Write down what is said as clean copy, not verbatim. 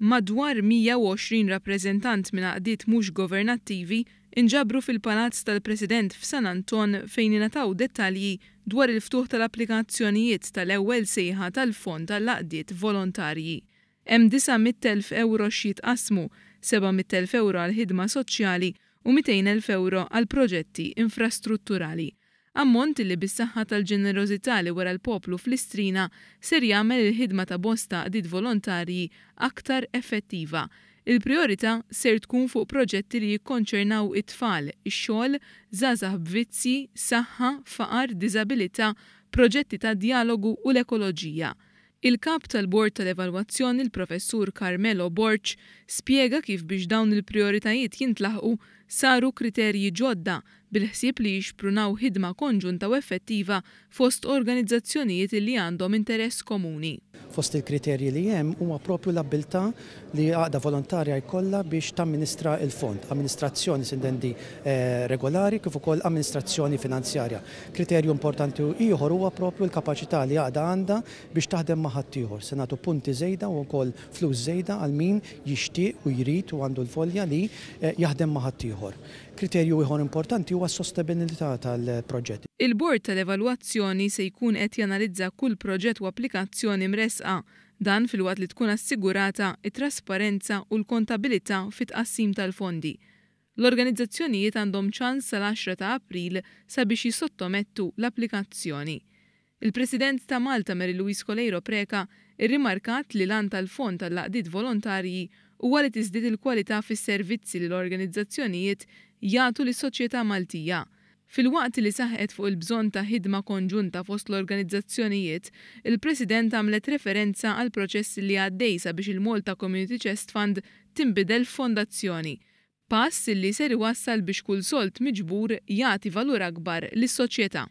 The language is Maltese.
Madwar 120 rappreżentant minn għaqdiet mhux governattivi inġabru fil-Palazz tal-President f'San Anton fejn ingħataw dettalji dwar il-ftuħ tal-applikazzjonijiet tal-ewwel sejħa tal-Fond tal-Għaqdiet Volontarji. Hemm 900,000 euro x'jitqasmu, 700,000 euro għal ħidma soċjali u 200,000 euro għal proġetti infrastrutturali. Ammont li bis-saħħa tal-ġenerożità li wara l-poplu fl-Istrina ser jagħmel il-ħidma ta' bosta għaqdiet volontarji aktar effettiva. Il-priorità ser tkun fuq proġetti li jikkonċernaw it-tfal, ix-xogħol, żgħażagħ b'vizzi, saħħa, faqar, diżabilità, proġetti ta' dijalogu u l-ekoloġija. Il-kap tal-Bord tal-Evalwazzjoni il-Professur Carmelo Borch spjega kif biex dawn il-prioritajiet jintlaħqu saru kriterji ġodda bil-ħsieb li jixprunaw ħidma konġunta u effettiva fost organizzazzjonijiet li għandhom interess komuni. Fost il-kriterji li hemm huwa propju l-abilità li għaqda volontarja jkollha biex tamministra il-fond, amministrazzjoni sindendi regolari kif ukoll amministrazzjoni finanzjarja. Kriterju importanti ieħor huwa propju l-kapaċità li għaqda għandha biex taħdem ma' ħadd ieħor. Se nagħtu punti żejda u wkoll flus żejda għal min jixtieq u jrid u għandu l-folja li jaħdem ma' ħadd ieħor. Kriterju ieħor importanti huwa s-sostenibilità tal-proġett. Il-Bord tal-Evalwazzjoni se jkun qed janalizza kull proġett u applikazzjoni mresqa, dan filwaqt li tkun assigurata it-trasparenza u l-kontabilità fit-tqassim tal-fondi. L-organizzazzjonijiet għandhom ċans sal-10 ta' April sabiex jissottomettu l-applikazzjoni. Il-President ta' Malta Mary Louise Coleiro Preca irrimarkat li lan tal-Fond tal-Għaqdiet Volontarji huwa li tiżdied il-kwalità fis-servizzi li l-organizzazzjonijiet jagħtu lis-soċjetà Maltija. Fil-waqt li saħqet fuq il-bżonn ta' ħidma konġunta fost l-organizzazzjonijiet, il-President għamlet referenza għal proċess li għaddej sabiex il-Malta Community Chest Fund tinbidel f'fondazzjoni. Pass li ser iwassal biex kull solt miġbur jagħti valur akbar lis-soċjetà.